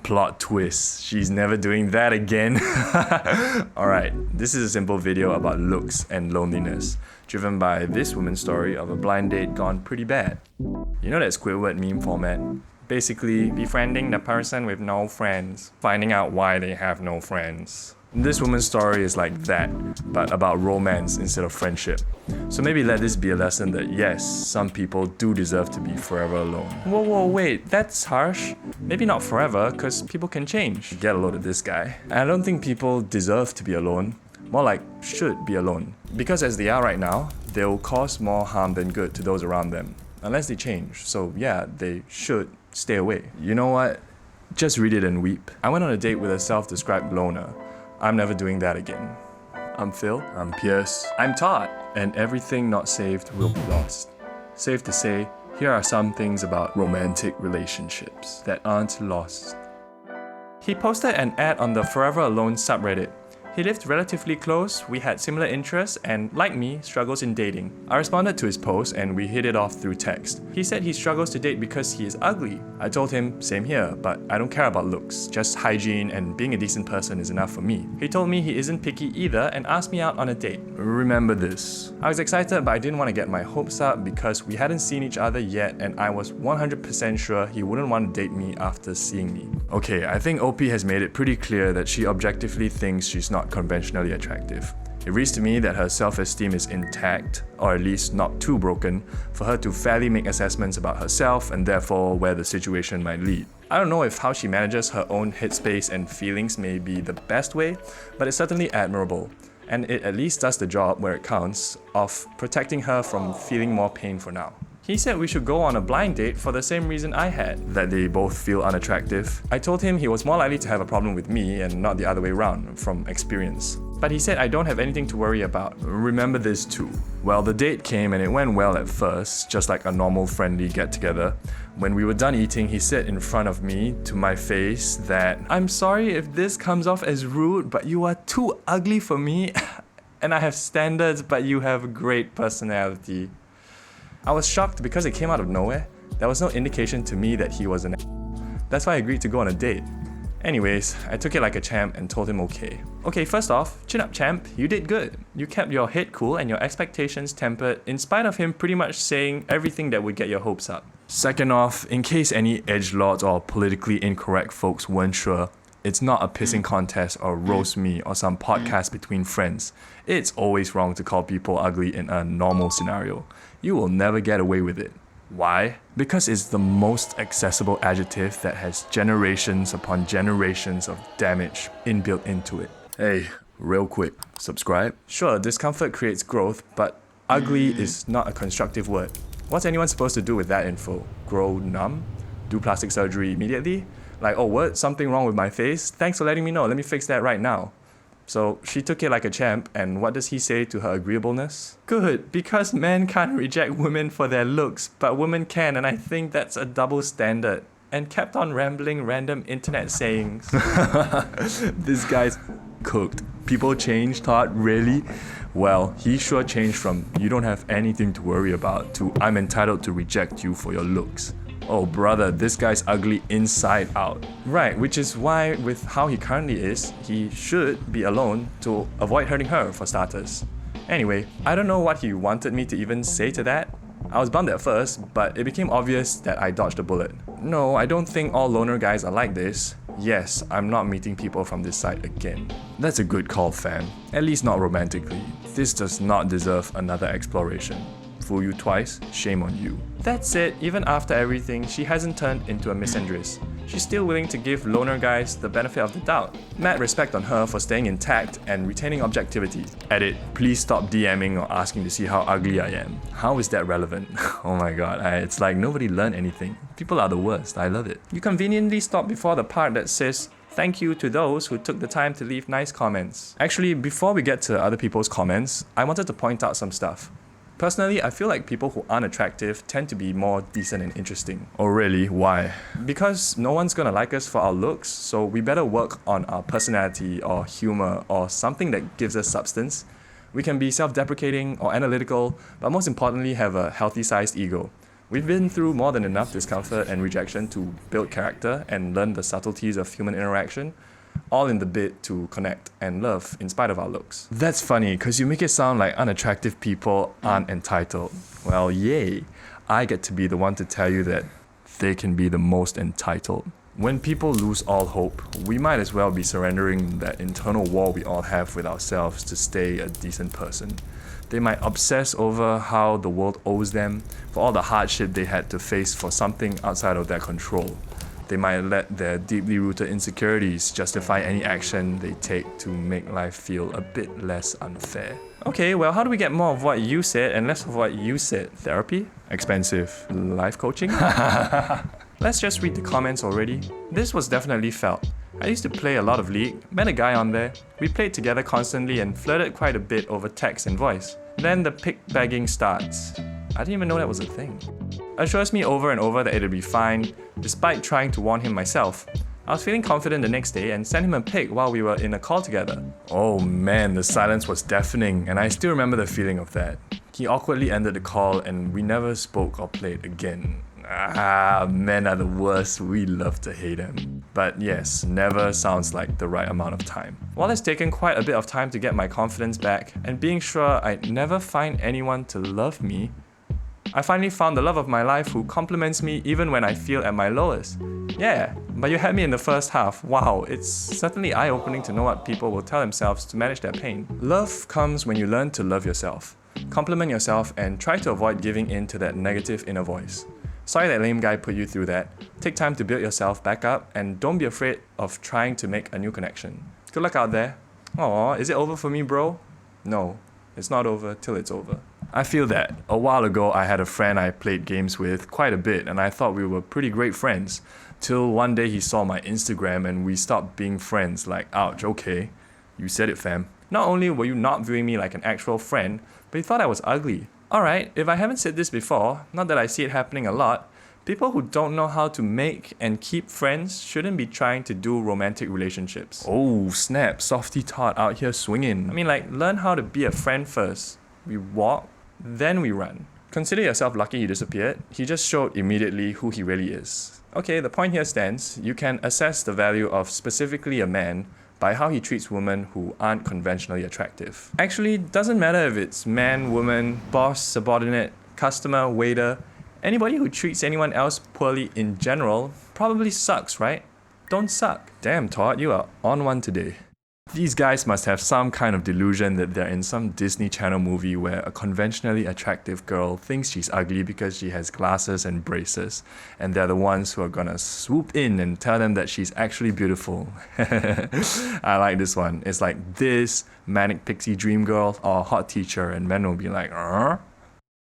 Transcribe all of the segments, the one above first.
Plot twist, she's never doing that again. Alright, this is a simple video about looks and loneliness, driven by this woman's story of a blind date gone pretty bad. You know that Squidward meme format? Basically, befriending the person with no friends, finding out why they have no friends. This woman's story is like that, but about romance instead of friendship. So maybe let this be a lesson that yes, some people do deserve to be forever alone. Whoa, wait, that's harsh. Maybe not forever, cause people can change. Get a load of this guy. And I don't think people deserve to be alone. More like should be alone. Because as they are right now, they'll cause more harm than good to those around them. Unless they change. So yeah, they should stay away. You know what? Just read it and weep. I went on a date with a self-described loner. I'm never doing that again. I'm Phil. I'm Pierce. I'm Todd. And everything not saved will be lost. Safe to say, here are some things about romantic relationships that aren't lost. He posted an ad on the Forever Alone subreddit. He lived relatively close, we had similar interests, and like me, struggles in dating. I responded to his post and we hit it off through text. He said he struggles to date because he is ugly. I told him, same here, but I don't care about looks. Just hygiene and being a decent person is enough for me. He told me he isn't picky either and asked me out on a date. Remember this. I was excited, but I didn't want to get my hopes up because we hadn't seen each other yet and I was 100% sure he wouldn't want to date me after seeing me. Okay, I think OP has made it pretty clear that she objectively thinks she's not conventionally attractive. It reads to me that her self-esteem is intact, or at least not too broken, for her to fairly make assessments about herself and therefore where the situation might lead. I don't know if how she manages her own headspace and feelings may be the best way, but it's certainly admirable. And it at least does the job where it counts of protecting her from feeling more pain for now. He said we should go on a blind date for the same reason I had, that they both feel unattractive. I told him he was more likely to have a problem with me and not the other way around, from experience. But he said I don't have anything to worry about. Remember this too. Well, the date came and it went well at first, just like a normal friendly get-together. When we were done eating, he said in front of me, to my face, that I'm sorry if this comes off as rude, but you are too ugly for me. And I have standards, but you have a great personality. I was shocked because it came out of nowhere. There was no indication to me that he was an That's why I agreed to go on a date. Anyways, I took it like a champ and told him okay. Okay, first off, chin up champ, you did good. You kept your head cool and your expectations tempered in spite of him pretty much saying everything that would get your hopes up. Second off, in case any edgelords or politically incorrect folks weren't sure, it's not a pissing contest or roast me or some podcast between friends. It's always wrong to call people ugly in a normal scenario. You will never get away with it. Why? Because it's the most accessible adjective that has generations upon generations of damage inbuilt into it. Hey, real quick, subscribe? Sure, discomfort creates growth, but ugly is not a constructive word. What's anyone supposed to do with that info? Grow numb? Do plastic surgery immediately? Like, oh what? Something wrong with my face? Thanks for letting me know, let me fix that right now. So she took it like a champ, and what does he say to her agreeableness? Good, because men can't reject women for their looks, but women can, and I think that's a double standard. And kept on rambling random internet sayings. This guy's cooked. People change, Todd, really? Well, he sure changed from you don't have anything to worry about to I'm entitled to reject you for your looks. Oh brother, this guy's ugly inside out. Right, which is why with how he currently is, he should be alone to avoid hurting her for starters. Anyway, I don't know what he wanted me to even say to that. I was bummed at first, but it became obvious that I dodged a bullet. No, I don't think all loner guys are like this. Yes, I'm not meeting people from this side again. That's a good call, fam. At least not romantically. This does not deserve another exploration. Fool you twice, shame on you. That's it, even after everything, she hasn't turned into a misandrist. She's still willing to give loner guys the benefit of the doubt. Mad respect on her for staying intact and retaining objectivity. Edit, please stop DMing or asking to see how ugly I am. How is that relevant? Oh my god, it's like nobody learned anything. People are the worst, I love it. You conveniently stop before the part that says, thank you to those who took the time to leave nice comments. Actually, before we get to other people's comments, I wanted to point out some stuff. Personally, I feel like people who aren't attractive tend to be more decent and interesting. Oh really? Why? Because no one's gonna like us for our looks, so we better work on our personality or humor or something that gives us substance. We can be self-deprecating or analytical, but most importantly have a healthy-sized ego. We've been through more than enough discomfort and rejection to build character and learn the subtleties of human interaction, all in the bid to connect and love in spite of our looks. That's funny, because you make it sound like unattractive people aren't entitled. Well, yay! I get to be the one to tell you that they can be the most entitled. When people lose all hope, we might as well be surrendering that internal war we all have with ourselves to stay a decent person. They might obsess over how the world owes them for all the hardship they had to face for something outside of their control. They might let their deeply rooted insecurities justify any action they take to make life feel a bit less unfair. Okay, well, how do we get more of what you said and less of what you said? Therapy? Expensive. Life coaching? Let's just read the comments already. This was definitely felt. I used to play a lot of League, met a guy on there. We played together constantly and flirted quite a bit over text and voice. Then the pic bagging starts. I didn't even know that was a thing. Assures me over and over that it'll be fine, despite trying to warn him myself. I was feeling confident the next day and sent him a pic while we were in a call together. Oh man, the silence was deafening, and I still remember the feeling of that. He awkwardly ended the call and we never spoke or played again. Men are the worst, we love to hate them. But yes, never sounds like the right amount of time. While it's taken quite a bit of time to get my confidence back and being sure I'd never find anyone to love me, I finally found the love of my life who compliments me even when I feel at my lowest. Yeah, but you had me in the first half. Wow, it's certainly eye-opening to know what people will tell themselves to manage their pain. Love comes when you learn to love yourself. Compliment yourself and try to avoid giving in to that negative inner voice. Sorry that lame guy put you through that. Take time to build yourself back up and don't be afraid of trying to make a new connection. Good luck out there. Aw, is it over for me, bro? No, it's not over till it's over. I feel that. A while ago, I had a friend I played games with quite a bit and I thought we were pretty great friends. Till one day he saw my Instagram and we stopped being friends. Like, ouch, okay. You said it, fam. Not only were you not viewing me like an actual friend, but you thought I was ugly. Alright, if I haven't said this before, not that I see it happening a lot, people who don't know how to make and keep friends shouldn't be trying to do romantic relationships. Oh, snap, softy tot out here swinging. I mean, like, learn how to be a friend first. We walk, then we run. Consider yourself lucky he disappeared. He just showed immediately who he really is. Okay, the point here stands. You can assess the value of specifically a man by how he treats women who aren't conventionally attractive. Actually, it doesn't matter if it's man, woman, boss, subordinate, customer, waiter. Anybody who treats anyone else poorly in general probably sucks, right? Don't suck. Damn, Todd, you are on one today. These guys must have some kind of delusion that they're in some Disney Channel movie where a conventionally attractive girl thinks she's ugly because she has glasses and braces, and they're the ones who are gonna swoop in and tell them that she's actually beautiful. I like this one. It's like this, manic pixie dream girl, or hot teacher, and men will be like,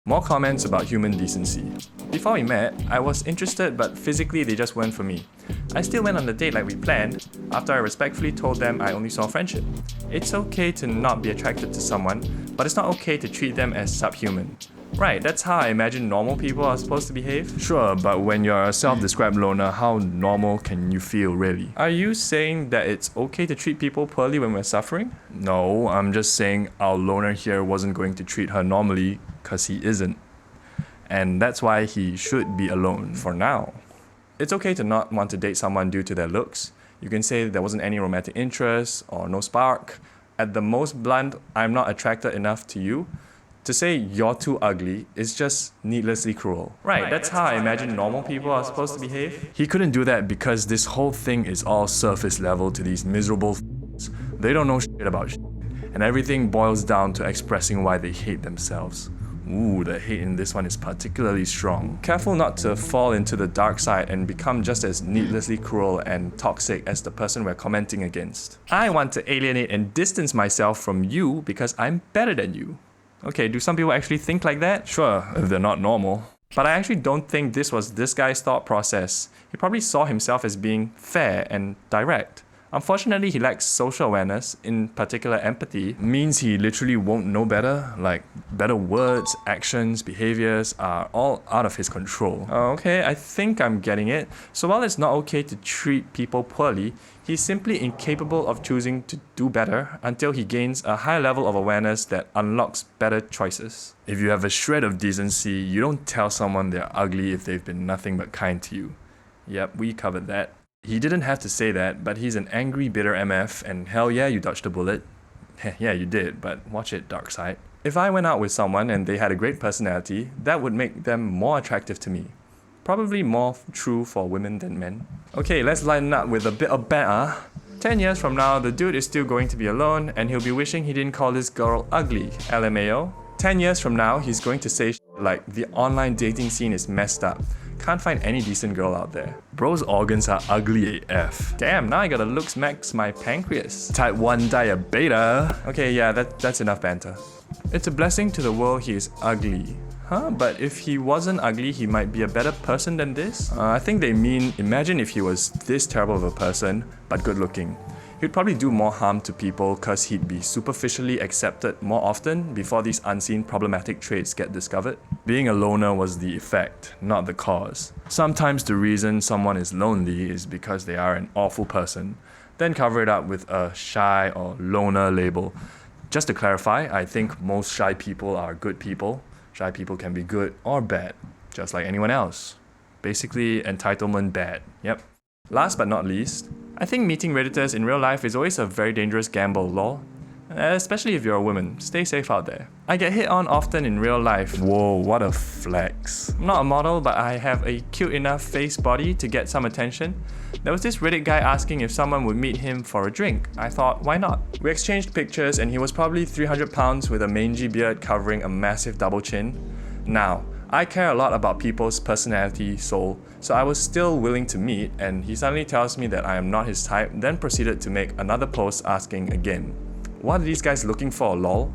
More comments about human decency. Before we met, I was interested but physically they just weren't for me. I still went on the date like we planned, after I respectfully told them I only saw friendship. It's okay to not be attracted to someone, but it's not okay to treat them as subhuman. Right, that's how I imagine normal people are supposed to behave. Sure, but when you're a self-described loner, how normal can you feel really? Are you saying that it's okay to treat people poorly when we're suffering? No, I'm just saying our loner here wasn't going to treat her normally because he isn't. And that's why he should be alone for now. It's okay to not want to date someone due to their looks. You can say there wasn't any romantic interest or no spark. At the most blunt, I'm not attracted enough to you. To say you're too ugly is just needlessly cruel. Right, that's how I imagine normal people are supposed to behave. He couldn't do that because this whole thing is all surface level to these miserable They don't know shit about shit. And everything boils down to expressing why they hate themselves. Ooh, the hate in this one is particularly strong. Careful not to fall into the dark side and become just as needlessly cruel and toxic as the person we're commenting against. I want to alienate and distance myself from you because I'm better than you. Okay, do some people actually think like that? Sure, if they're not normal. But I actually don't think this was this guy's thought process. He probably saw himself as being fair and direct. Unfortunately, he lacks social awareness, in particular empathy, means he literally won't know better, like better words, actions, behaviors are all out of his control. Okay, I think I'm getting it. So while it's not okay to treat people poorly, he's simply incapable of choosing to do better until he gains a high level of awareness that unlocks better choices. If you have a shred of decency, you don't tell someone they're ugly if they've been nothing but kind to you. Yep, we covered that. He didn't have to say that, but he's an angry, bitter MF, and hell yeah, you dodged a bullet. Yeah, you did, but watch it, dark side. If I went out with someone and they had a great personality, that would make them more attractive to me. Probably more true for women than men. Okay, let's lighten up with a bit of banter. 10 years from now, the dude is still going to be alone, and he'll be wishing he didn't call this girl ugly, LMAO. 10 years from now, he's going to say like, the online dating scene is messed up. Can't find any decent girl out there. Bro's organs are ugly AF. Damn, now I gotta looks max my pancreas. Type 1 diabetes. Okay, yeah, that's enough banter. It's a blessing to the world he is ugly. Huh? But if he wasn't ugly, he might be a better person than this? I think they mean, imagine if he was this terrible of a person, but good looking. He'd probably do more harm to people cause he'd be superficially accepted more often before these unseen problematic traits get discovered. Being a loner was the effect, not the cause. Sometimes the reason someone is lonely is because they are an awful person, then cover it up with a shy or loner label. Just to clarify, I think most shy people are good people. Shy people can be good or bad, just like anyone else. Basically, entitlement bad. Yep. Last but not least, I think meeting Redditors in real life is always a very dangerous gamble, lol. Especially if you're a woman. Stay safe out there. I get hit on often in real life. Whoa, what a flex. I'm not a model, but I have a cute enough face body to get some attention. There was this Reddit guy asking if someone would meet him for a drink. I thought, why not? We exchanged pictures and he was probably 300 pounds with a mangy beard covering a massive double chin. Now, I care a lot about people's personality, soul, so I was still willing to meet, and he suddenly tells me that I am not his type, then proceeded to make another post asking again. What are these guys looking for, lol?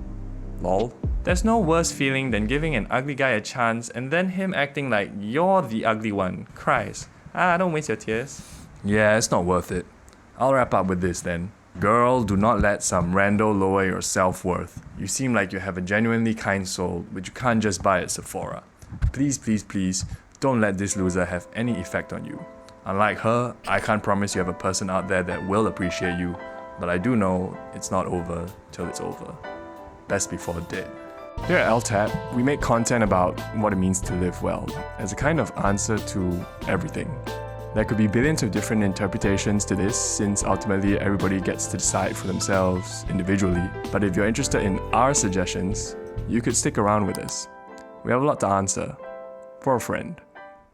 Lol. There's no worse feeling than giving an ugly guy a chance and then him acting like you're the ugly one. Cries. Don't waste your tears. Yeah, it's not worth it. I'll wrap up with this then. Girl, do not let some rando lower your self-worth. You seem like you have a genuinely kind soul, which you can't just buy at Sephora. Please, please, please, don't let this loser have any effect on you. Unlike her, I can't promise you have a person out there that will appreciate you, but I do know it's not over till it's over. Best before dead. Here at LTAp, we make content about what it means to live well, as a kind of answer to everything. There could be billions of different interpretations to this, since ultimately everybody gets to decide for themselves individually. But if you're interested in our suggestions, you could stick around with us. We have a lot to answer. For a friend.